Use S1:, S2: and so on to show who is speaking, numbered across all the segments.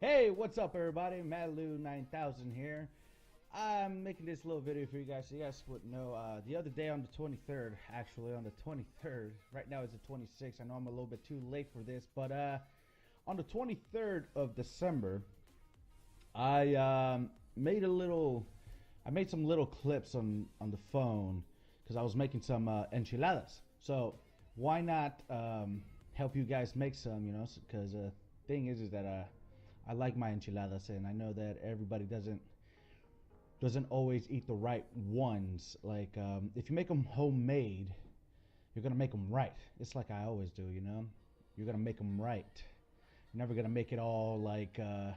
S1: Hey, what's up, everybody? Madlou9000 here. I'm making this little video for you guys so you guys would know. The other day on the 23rd, actually on the 23rd, right now it's the 26th. I know I'm a little bit too late for this, but on the 23rd of December, I made some little clips on the phone because I was making some enchiladas. So why not help you guys make some? You know, because thing is that I like my enchiladas, and I know that everybody doesn't always eat the right ones. Like if you make them homemade, you're gonna make them right. It's like I always do, you know. You're gonna make them right. You're never gonna make it all like. You're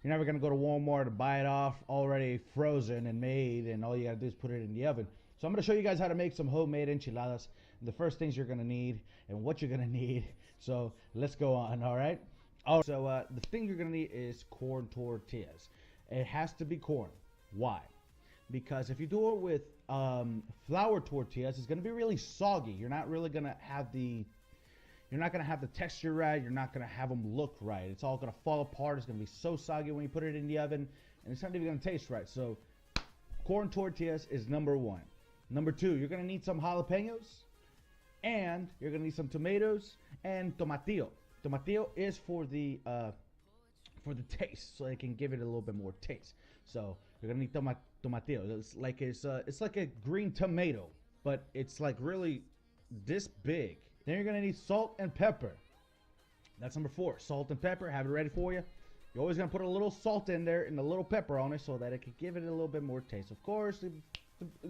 S1: never gonna go to Walmart to buy it off already frozen and made, and all you gotta do is put it in the oven. So I'm gonna show you guys how to make some homemade enchiladas. The first things you're gonna need and what you're gonna need. So let's go on. All right. So the thing you're gonna need is corn tortillas. It has to be corn. Why? Because if you do it with flour tortillas, it's gonna be really soggy. You're not gonna have the texture right. You're not gonna have them look right. It's all gonna fall apart. It's gonna be so soggy when you put it in the oven, and it's not even gonna taste right. So corn tortillas is number one. Number two, you're gonna need some jalapenos, and you're gonna need some tomatoes and tomatillo. Tomatillo is for the taste, so it can give it a little bit more taste. So you're gonna need tomatillo. It's like a green tomato, but it's like really this big. Then you're gonna need salt and pepper. That's number four. Salt and pepper. Have it ready for you. You're always gonna put a little salt in there and a little pepper on it so that it can give it a little bit more taste. Of course,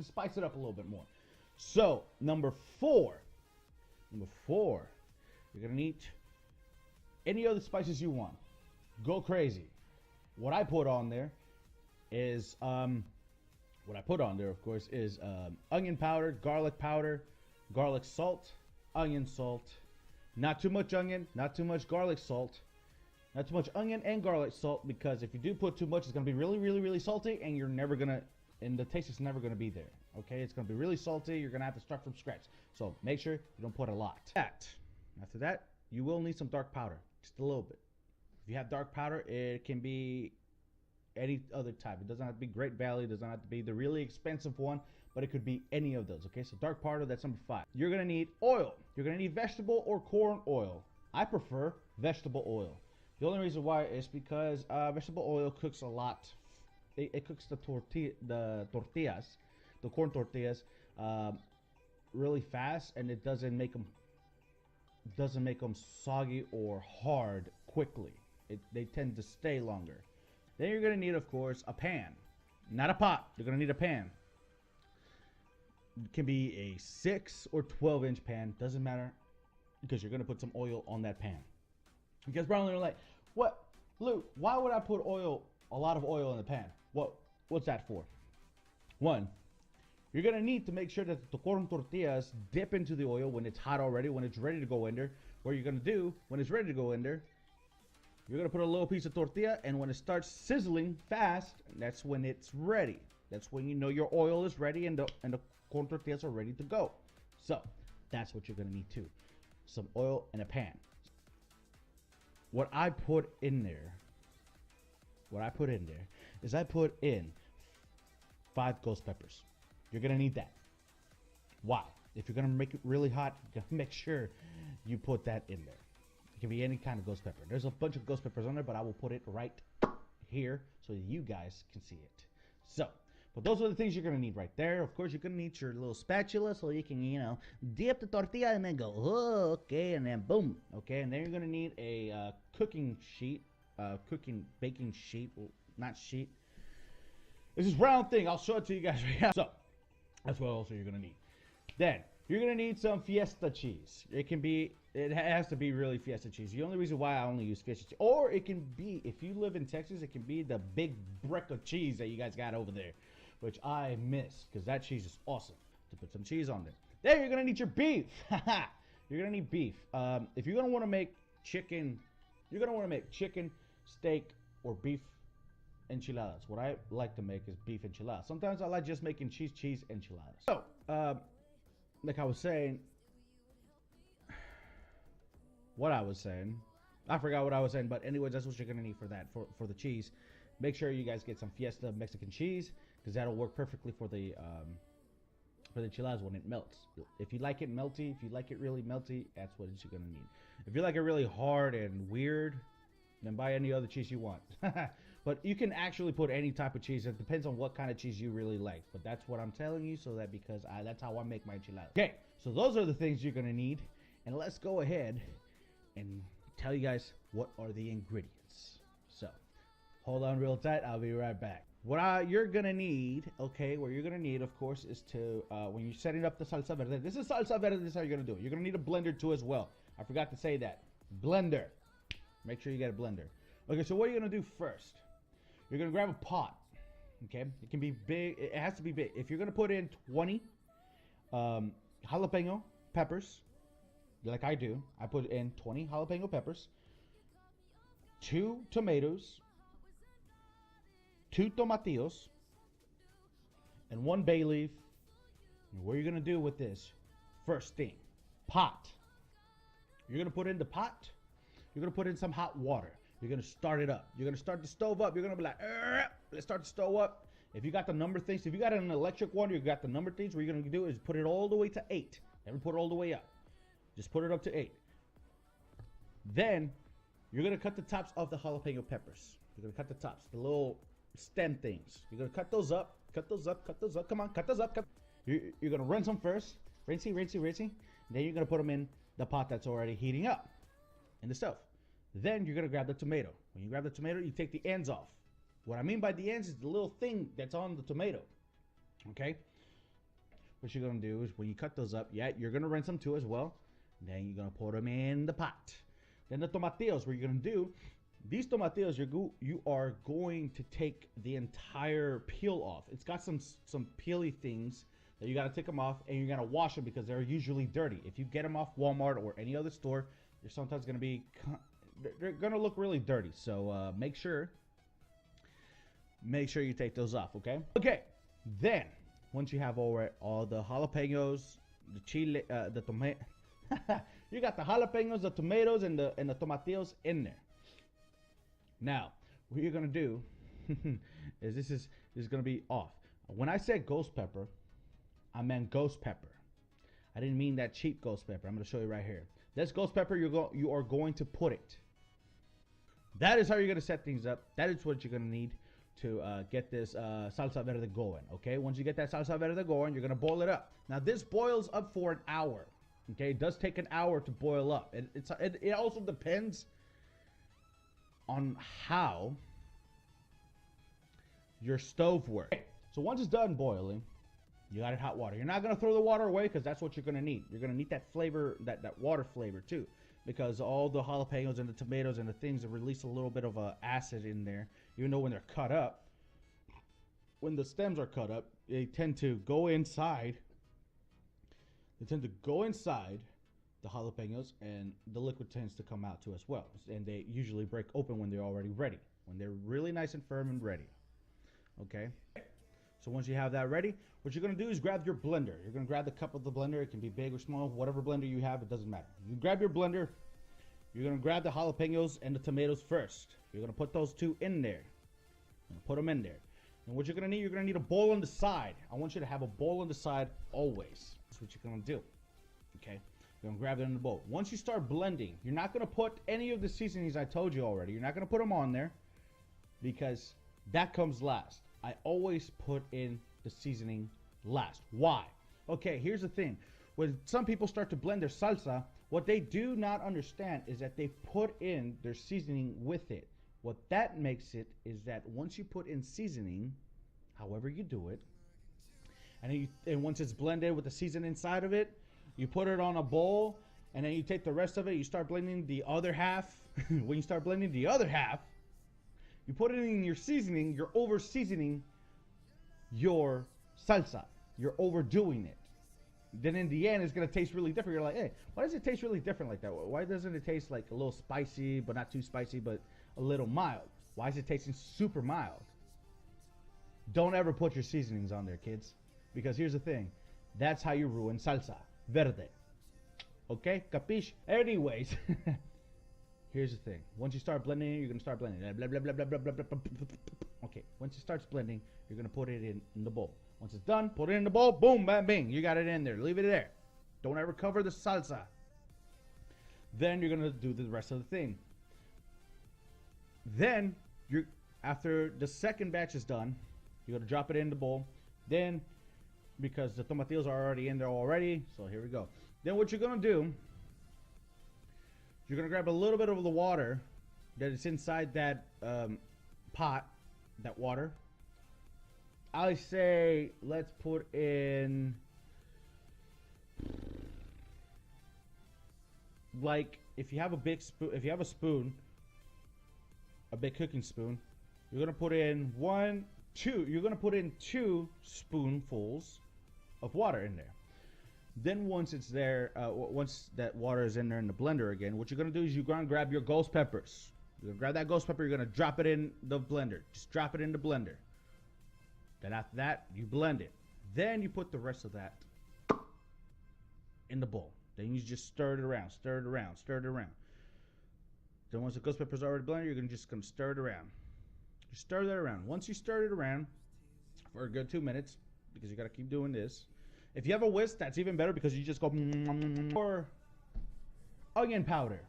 S1: spice it up a little bit more. So number four, you're gonna need any other spices you want. Go crazy. What I put on there is of course, is onion powder, garlic salt, onion salt. Not too much onion, not too much garlic salt. Not too much onion and garlic salt, because if you do put too much, it's gonna be really salty, and the taste is never gonna be there. Okay, it's gonna be really salty. You're gonna have to start from scratch. So make sure you don't put a lot. After that, you will need some dark powder. Just a little bit. If you have dark powder, it can be any other type. It doesn't have to be Great Valley. It doesn't have to be the really expensive one, but it could be any of those. Okay, so dark powder, that's number five. You're gonna need oil. You're gonna need vegetable or corn oil. I prefer vegetable oil. The only reason why is because vegetable oil cooks a lot. It cooks the tortillas, the corn tortillas, really fast, and it doesn't make them soggy or hard quickly. They tend to stay longer. Then you're gonna need, of course, a pan, not a pot. You're gonna need a pan. It can be a 6 or 12-inch pan, doesn't matter, because you're gonna put some oil on that pan. Because probably you're like, what, Lou? Why would I put a lot of oil in the pan? What's that for? One, you're gonna need to make sure that the corn tortillas dip into the oil when it's hot already, when it's ready to go in there. What you're gonna do when it's ready to go in there, you're gonna put a little piece of tortilla, and when it starts sizzling fast, that's when it's ready. That's when you know your oil is ready and the corn tortillas are ready to go. So that's what you're gonna need too. Some oil and a pan. What I put in there is I put in 5 ghost peppers. You're gonna need that. Why? If you're gonna make it really hot, you gotta make sure you put that in there. It can be any kind of ghost pepper. There's a bunch of ghost peppers on there, but I will put it right here so you guys can see it. So, but those are the things you're gonna need right there. Of course, you're gonna need your little spatula so you can, you know, dip the tortilla and then go, oh, okay, and then boom, okay. And then you're gonna need a baking sheet. Well, not sheet. It's this round thing. I'll show it to you guys right now. So, that's what also you're gonna need. Then you're gonna need some Fiesta cheese. It has to be really Fiesta cheese. The only reason why I only use Fiesta cheese, or it can be, if you live in Texas, it can be the big brick of cheese that you guys got over there, which I miss because that cheese is awesome. To put some cheese on there. Then you're gonna need your beef. You're gonna need beef. If you're gonna want to make chicken, steak, or beef enchiladas. What I like to make is beef enchiladas. Sometimes I like just making cheese enchiladas. So, like I was saying, what I was saying I forgot what I was saying, but anyways, that's what you're gonna need for that, for the cheese. Make sure you guys get some Fiesta Mexican cheese, because that'll work perfectly for the enchiladas when it melts. If you like it melty, if you like it really melty, that's what you're gonna need. If you like it really hard and weird, then buy any other cheese you want. But you can actually put any type of cheese. It depends on what kind of cheese you really like. But that's what I'm telling you, so that because that's how I make my enchiladas. Okay, so those are the things you're gonna need, and let's go ahead and tell you guys what are the ingredients. So hold on real tight. I'll be right back. What you're gonna need, okay, what you're gonna need, of course, is to when you're setting up the salsa verde. This is salsa verde. This is how you're gonna do it. You're gonna need a blender too as well. I forgot to say that. Blender. Make sure you get a blender. Okay, so what are you gonna do first? You're gonna grab a pot. Okay, it can be big. It has to be big. If you're gonna put in 20 jalapeno peppers, like I do, I put in 20 jalapeno peppers, 2 tomatoes, 2 tomatillos, and 1 bay leaf. And what you're gonna do with this? First thing, pot. You're gonna put in the pot. You're gonna put in some hot water. You're gonna start it up. You're gonna start the stove up. You're gonna be like, let's start the stove up. If you got the number things, if you got an electric one, you got the number things. What you're gonna do is put it all the way to 8. Never put it all the way up. Just put it up to 8. Then you're gonna cut the tops of the jalapeno peppers. You're gonna cut the tops, the little stem things. You're gonna cut those up. Cut those up. Cut those up. Come on, cut those up. You're gonna rinse them first. Rinsey. Then you're gonna put them in the pot that's already heating up in the stove. Then you're gonna grab the tomato. When you grab the tomato, you take the ends off. What I mean by the ends is the little thing that's on the tomato. Okay? What you're gonna do is when you cut those up, yeah, you're gonna rinse them too as well. Then you're gonna put them in the pot. Then the tomatillos, what you're gonna do, these tomatillos, you are going to take the entire peel off. It's got some peely things that you gotta take them off, and you're gonna wash them because they're usually dirty. If you get them off Walmart or any other store, they're sometimes gonna be, they're gonna look really dirty. So make sure you take those off. Okay. Then once you have all the jalapenos, the chile, the tomato, you got the jalapenos, the tomatoes, and the tomatillos in there. Now what you're gonna do is this is gonna be off. When I said ghost pepper, I meant ghost pepper. I didn't mean that cheap ghost pepper. I'm gonna show you right here. This ghost pepper, you are going to put it. That is how you're gonna set things up. That is what you're gonna need to get this salsa verde going. Okay, once you get that salsa verde going, you're gonna boil it up. Now this boils up for an hour. Okay, it does take an hour to boil up. It also depends on how your stove works. Okay, so once it's done boiling, you got it hot water. You're not gonna throw the water away because that's what you're gonna need. You're gonna need that flavor, that water flavor too, because all the jalapenos and the tomatoes and the things that release a little bit of acid in there. Even though when they're cut up, when the stems are cut up, they tend to go inside. They tend to go inside the jalapenos, and the liquid tends to come out too as well. And they usually break open when they're already ready, when they're really nice and firm and ready. Okay. So once you have that ready, what you're going to do is grab your blender. You're going to grab the cup of the blender. It can be big or small, whatever blender you have, it doesn't matter. You grab your blender. You're going to grab the jalapenos and the tomatoes first. You're going to put those two in there. Put them in there. And what you're going to need a bowl on the side. I want you to have a bowl on the side always. That's what you're going to do. Okay? You're going to grab it in the bowl. Once you start blending, you're not going to put any of the seasonings I told you already. You're not going to put them on there because that comes last. I always put in the seasoning last. Why? Okay, here's the thing. When some people start to blend their salsa, what they do not understand is that they put in their seasoning with it. What that makes it is that once you put in seasoning, however you do it, and once it's blended with the seasoning inside of it, you put it on a bowl, and then you take the rest of it, you start blending the other half. When you start blending the other half, you put it in your seasoning, you're over seasoning your salsa. You're overdoing it. Then in the end, it's going to taste really different. You're like, hey, why does it taste really different like that? Why doesn't it taste like a little spicy, but not too spicy, but a little mild? Why is it tasting super mild? Don't ever put your seasonings on there, kids. Because here's the thing. That's how you ruin salsa verde. Okay? Capiche? Anyways. here's the thing. Once you start blending, you're gonna start blending. Blah, blah, blah, blah, blah, blah, blah, blah, blah. Okay, once it starts blending, you're gonna put it in the bowl. Once it's done, put it in the bowl. Boom, bam, bing. You got it in there. Leave it there. Don't ever cover the salsa. Then you're gonna do the rest of the thing. Then after the second batch is done, you're gonna drop it in the bowl. Then, because the tomatillos are already in there already, so here we go. Then what you're gonna do, you're gonna grab a little bit of the water that is inside that pot, that water. I say let's put in like if you have a big spoon, if you have a spoon, a big cooking spoon, you're gonna put in you're gonna put in 2 spoonfuls of water in there. Then once it's there, once that water is in there in the blender again, what you're gonna do is you're gonna grab your ghost peppers. You're gonna grab that ghost pepper, you're gonna drop it in the blender. Just drop it in the blender. Then after that, you blend it. Then you put the rest of that in the bowl. Then you just stir it around, stir it around, stir it around. Then once the ghost pepper's already blended, you're just gonna stir it around. You stir that around. Once you stir it around for a good 2 minutes, because you gotta keep doing this. If you have a whisk, that's even better because you just go for onion powder.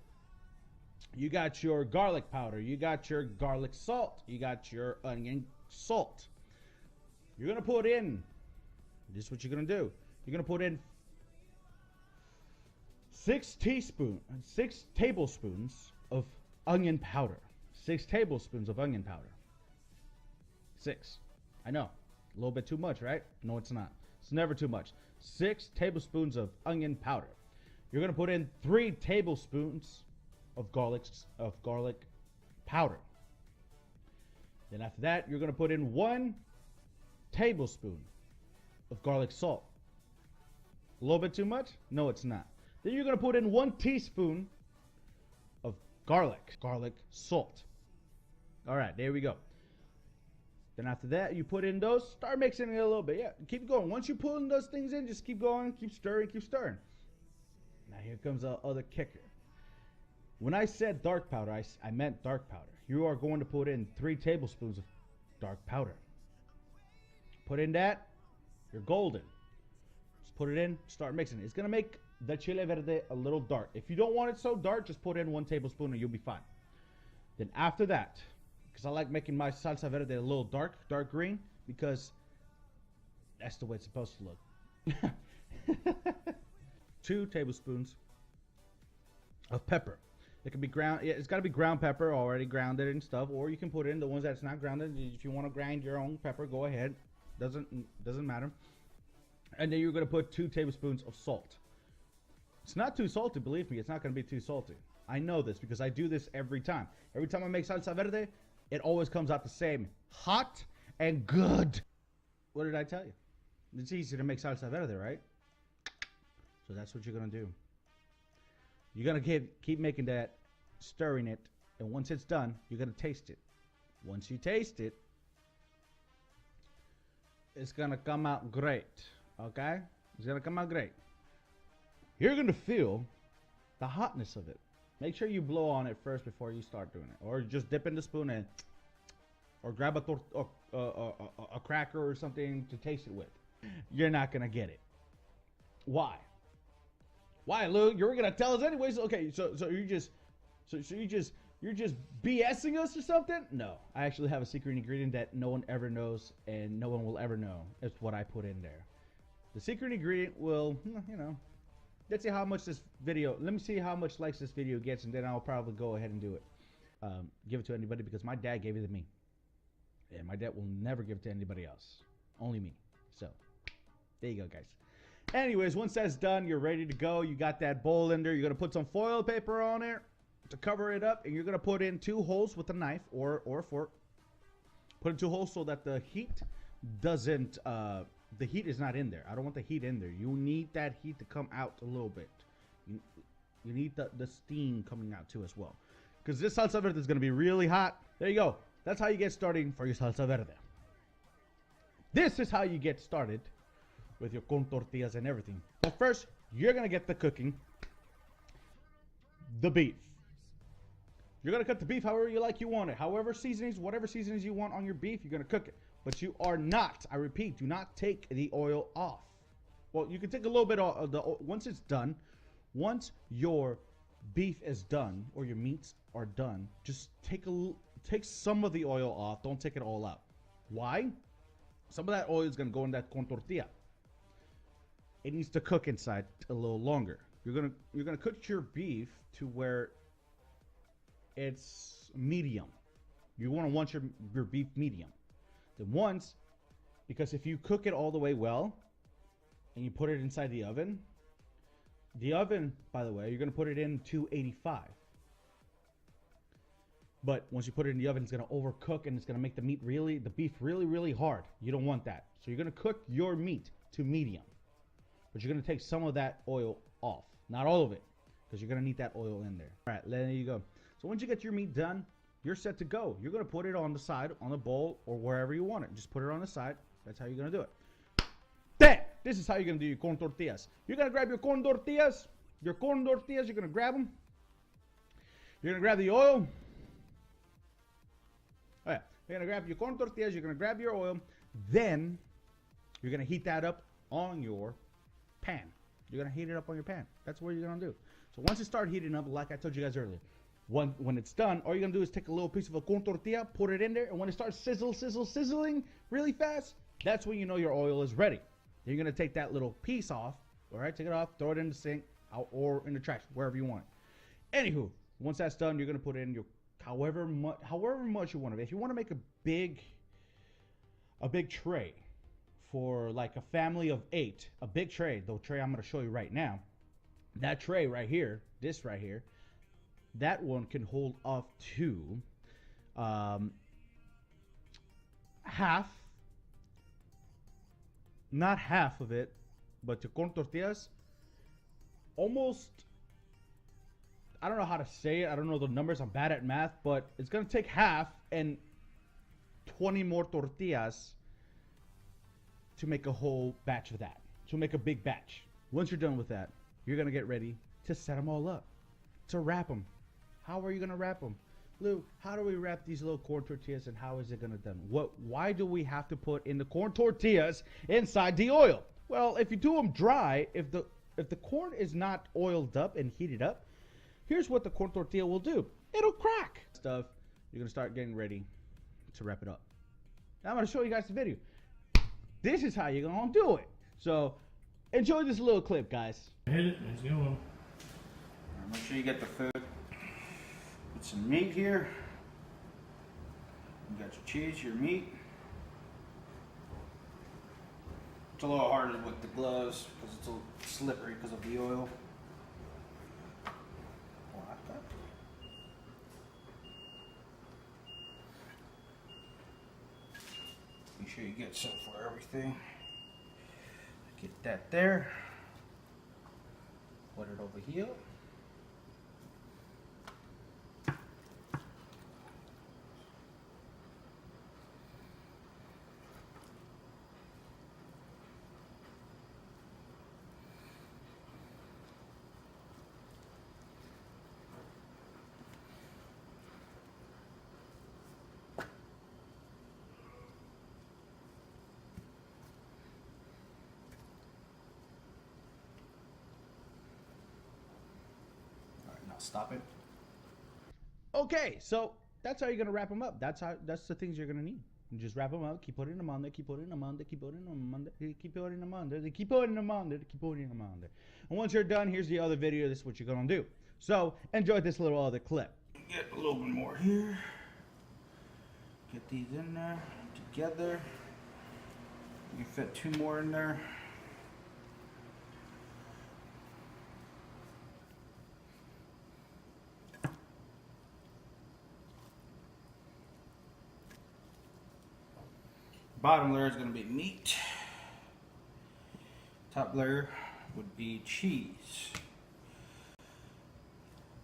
S1: You got your garlic powder. You got your garlic salt. You got your onion salt. You're gonna put in. This is what you're gonna do. You're gonna put in 6 tablespoons of onion powder. 6 tablespoons of onion powder. 6. I know. A little bit too much, right? No, it's not. It's never too much. 6 tablespoons of onion powder. You're gonna put in 3 tablespoons of garlic powder. Then after that, you're gonna put in 1 tablespoon of garlic salt. A little bit too much? No, it's not. Then you're gonna put in 1 teaspoon of garlic salt. All right, there we go. Then after that, you put in those, start mixing it a little bit. Yeah, keep going. Once you put in those things in, just keep going, keep stirring, keep stirring. Now here comes the other kicker. When I said dark powder, I meant dark powder. You are going to put in 3 tablespoons of dark powder. Put in that, you're golden. Just put it in, start mixing it. It's gonna make the chile verde a little dark. If you don't want it so dark, just put in 1 tablespoon and you'll be fine. Then after that, because I like making my salsa verde a little dark green, because that's the way it's supposed to look. 2 tablespoons of pepper. It can be ground. Yeah, it's got to be ground pepper, already grounded and stuff, or you can put in the ones that's not grounded. If you want to grind your own pepper, go ahead. Doesn't matter. And then you're gonna put 2 tablespoons of salt. It's not too salty, believe me. It's not gonna be too salty. I know this because I do this every time. Every time I make salsa verde, it always comes out the same, hot and good. What did I tell you? It's easy to make salsa verde, right? So that's what you're gonna do. You're gonna keep making that, stirring it, and once it's done, you're gonna taste it. Once you taste it, it's gonna come out great. Okay? It's gonna come out great. You're gonna feel the hotness of it. Make sure you blow on it first before you start doing it, or just dip in the spoon and, or grab a cracker or something to taste it with. You're not gonna get it. Why? Why, Lou? You're gonna tell us anyways. Okay, so you're just BSing us or something? No, I actually have a secret ingredient that no one ever knows and no one will ever know. It's what I put in there. The secret ingredient will, you know, let's see how much this video, let me see how much likes this video gets, and then I'll probably go ahead and do it. Give it to anybody because my dad gave it to me. And my dad will never give it to anybody else. Only me. So, there you go, guys. Anyways, once that's done, you're ready to go. You got that bowl in there. You're going to put some foil paper on it to cover it up, and you're going to put in 2 holes with a knife or a fork. Put in 2 holes so that the heat doesn't, the heat is not in there. I don't want the heat in there. You need that heat to come out a little bit. You need the steam coming out too as well. Because this salsa verde is going to be really hot. There you go. That's how you get started for your salsa verde. This is how you get started with your con tortillas and everything. But first, you're going to get the cooking. The beef. You're going to cut the beef however you like you want it. However seasonings, whatever seasonings you want on your beef, you're going to cook it. But you are not, I repeat, do not take the oil off. Well, you can take a little bit of the once it's done. Once your beef is done or your meats are done, just take some of the oil off. Don't take it all out. Why? Some of that oil is going to go in that corn tortilla. It needs to cook inside a little longer. You're gonna cook your beef to where it's medium. You want your beef medium. Then once, because if you cook it all the way well and you put it inside the oven, by the way, you're gonna put it in 285. But once you put it in the oven, it's gonna overcook and it's gonna make the beef really hard. You don't want that. So you're gonna cook your meat to medium, but you're gonna take some of that oil off, not all of it, because you're gonna need that oil in there. All right, there you go. So once you get your meat done, you're set to go. You're gonna put it on the side, on the bowl, or wherever you want it. Just put it on the side. That's how you're gonna do it. Then, this is how you're gonna do your corn tortillas. You're gonna grab your corn tortillas. You're gonna grab them. You're gonna grab the oil. Oh yeah, you're gonna grab your corn tortillas. You're gonna grab your oil. Then, you're gonna heat that up on your pan. You're gonna heat it up on your pan. That's what you're gonna do. So once it starts heating up, like I told you guys earlier, when it's done, all you're gonna do is take a little piece of a corn tortilla, put it in there, and when it starts sizzling really fast, that's when you know your oil is ready. Then you're gonna take that little piece off, all right? Take it off, throw it in the sink, or in the trash, wherever you want it. Anywho, once that's done, you're gonna put it in your however much you want it. If you want to make a big tray for like a family of 8, a big tray, the tray I'm gonna show you right now, that tray right here, this right here, that one can hold up to not half of it, but the corn tortillas, almost, I don't know how to say it, I don't know the numbers, I'm bad at math, but it's gonna take half and 20 more tortillas to make a whole batch of that, to make a big batch. Once you're done with that, you're gonna get ready to set them all up, to wrap them. How are you gonna wrap them? Lou, how do we wrap these little corn tortillas and how is it gonna done? Why do we have to put in the corn tortillas inside the oil? Well, if you do them dry, if the corn is not oiled up and heated up, here's what the corn tortilla will do. It'll crack. Stuff, you're gonna start getting ready to wrap it up. Now I'm gonna show you guys the video. This is how you're gonna do it. So enjoy this little clip, guys.
S2: Hit it, let's go.
S1: Right, make sure you get the food. Put some meat here. You got your cheese, your meat. It's a little harder with the gloves because it's a little slippery because of the oil. Make sure you get some for everything. Get that there. Put it over here. Stop it. Okay, so that's how you're gonna wrap them up. That's the things you're gonna need. You just wrap them up, keep putting them on there, keep putting them on there, keep putting them on there, keep putting them on there, keep putting them on there, keep putting them on there. And once you're done, here's the other video. This is what you're gonna do. So enjoy this little other clip. Get a little bit more here. Get these in there together. You can fit 2 more in there. Bottom layer is going to be meat. Top layer would be cheese.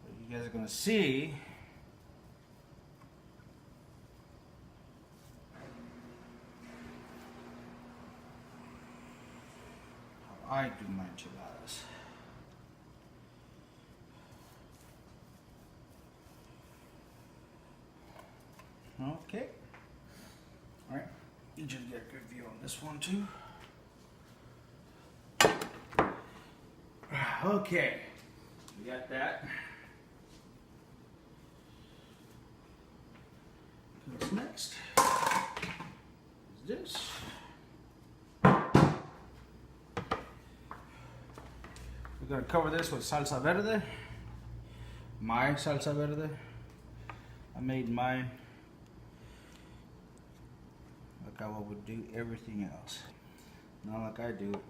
S1: What you guys are going to see how I do my enchiladas.
S2: Okay. All right. You just get a good view on this one too. Okay. We got that. What's next? Is this. We're gonna cover this with salsa verde. My salsa verde. I made mine like I would do everything else. Not like I do it.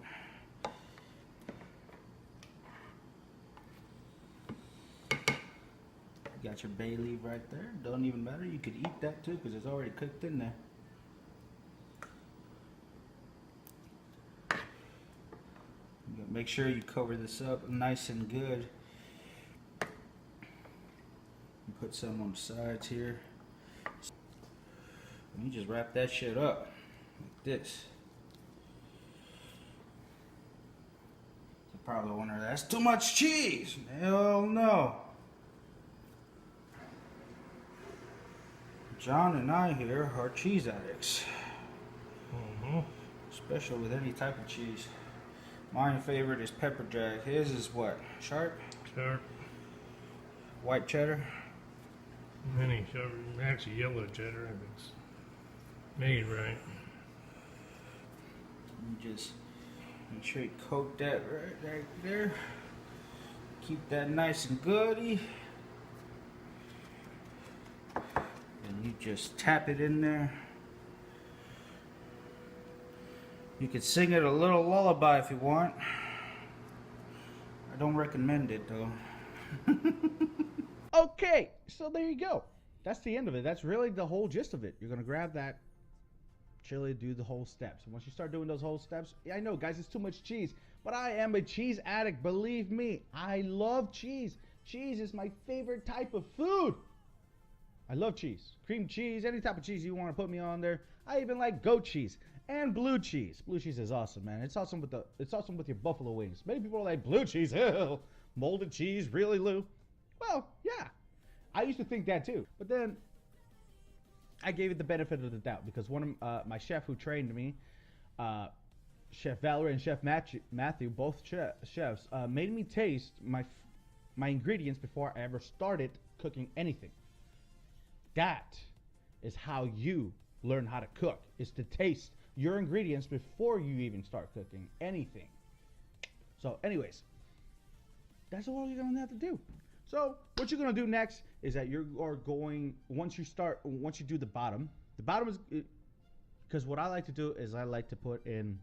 S2: You got your bay leaf right there. Don't even matter. You could eat that too because it's already cooked in there. Make sure you cover this up nice and good. You put some on the sides here. And you just wrap that shit up like this. You probably wonder, that's too much cheese. Hell no. John and I here are cheese addicts. Especially with any type of cheese. My favorite is pepper jack. His is what? Sharp?
S3: Sharp.
S2: White cheddar?
S3: Many sharp. Actually, yellow cheddar if it's made right.
S2: You just make sure you coat that right there. Keep that nice and goody. And you just tap it in there. You could sing it a little lullaby if you want. I don't recommend it though.
S1: Okay, so there you go. That's the end of it. That's really the whole gist of it. You're gonna grab that chili, do the whole steps. And once you start doing those whole steps, yeah, I know, guys, it's too much cheese, but I am a cheese addict. Believe me, I love cheese. Cheese is my favorite type of food. I love cheese, cream cheese, any type of cheese you want to put me on there. I even like goat cheese. And blue cheese. Blue cheese is awesome, man. It's awesome with your buffalo wings. Many people are like, blue cheese, hell, molded cheese, really, Lou? Well, yeah. I used to think that too. But then I gave it the benefit of the doubt because one of my chef who trained me, Chef Valerie and Chef Matthew, both chefs, made me taste my ingredients before I ever started cooking anything. That is how you learn how to cook, is to taste your ingredients before you even start cooking anything. So anyways, that's all you're gonna have to do. So what you're gonna do next is that you are going, once you do the bottom is, because what I like to do is I like to put in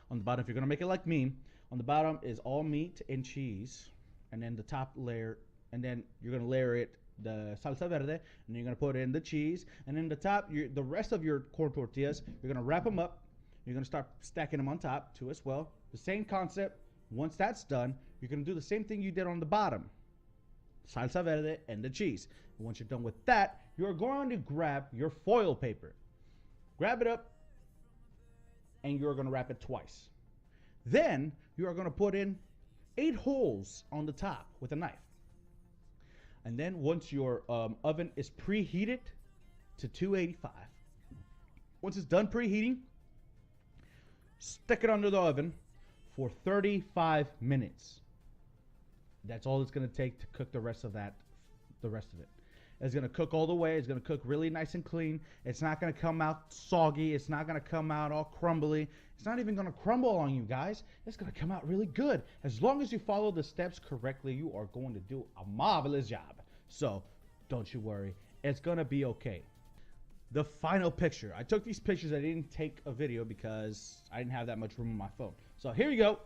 S1: on the bottom, if you're gonna make it like me, on the bottom is all meat and cheese, and then the top layer, and then you're gonna layer it the salsa verde, and then you're gonna put in the cheese, and then the top, the rest of your corn tortillas, you're gonna wrap them up. You're gonna start stacking them on top too as well. The same concept. Once that's done, you're gonna do the same thing you did on the bottom, salsa verde and the cheese. And once you're done with that, you're going to grab your foil paper, grab it up, and you're gonna wrap it twice. Then you are gonna put in 8 holes on the top with a knife. And then once your oven is preheated to 285, once it's done preheating, stick it under the oven for 35 minutes. That's all it's going to take to cook the rest of it. It's going to cook all the way. It's going to cook really nice and clean. It's not going to come out soggy. It's not going to come out all crumbly. It's not even going to crumble on you guys. It's going to come out really good. As long as you follow the steps correctly, you are going to do a marvelous job. So don't you worry. It's going to be okay. The final picture. I took these pictures. I didn't take a video because I didn't have that much room on my phone. So here you go.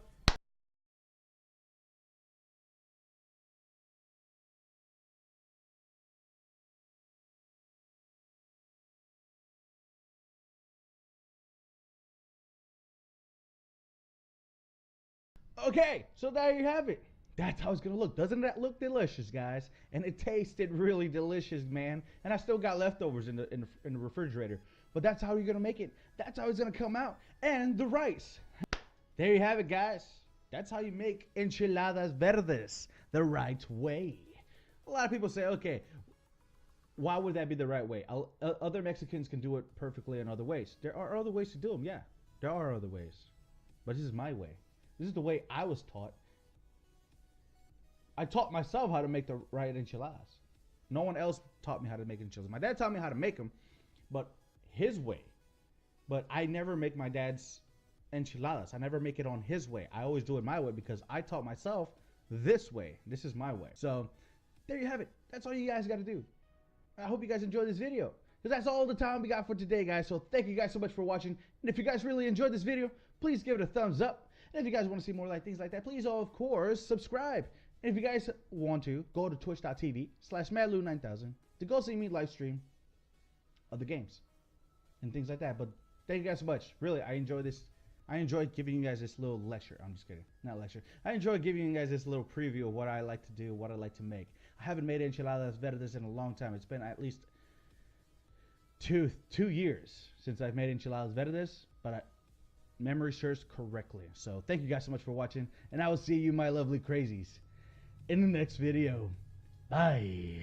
S1: Okay, so there you have it. That's how it's gonna look. Doesn't that look delicious, guys? And it tasted really delicious, man. And I still got leftovers in the refrigerator. But that's how you're gonna make it. That's how it's gonna come out. And the rice. There you have it, guys. That's how you make enchiladas verdes the right way. A lot of people say, okay, why would that be the right way? Other Mexicans can do it perfectly in other ways. There are other ways to do them, yeah. There are other ways. But this is my way. This is the way I was taught. I taught myself how to make the right enchiladas. No one else taught me how to make enchiladas. My dad taught me how to make them, but his way. But I never make my dad's enchiladas. I never make it on his way. I always do it my way because I taught myself this way. This is my way. So there you have it. That's all you guys got to do. I hope you guys enjoyed this video, because that's all the time we got for today, guys. So thank you guys so much for watching. And if you guys really enjoyed this video, please give it a thumbs up. And if you guys want to see more like things like that, please, of course, subscribe. And if you guys want to, go to twitch.tv/madlou9000 to go see me live stream of the games and things like that. But thank you guys so much. Really, I enjoy this. I enjoyed giving you guys this little lecture. I'm just kidding. Not lecture. I enjoy giving you guys this little preview of what I like to do, what I like to make. I haven't made enchiladas verdes in a long time. It's been at least two years since I've made enchiladas verdes, but memory serves correctly. So thank you guys so much for watching, and I will see you, my lovely crazies, in the next video. Bye.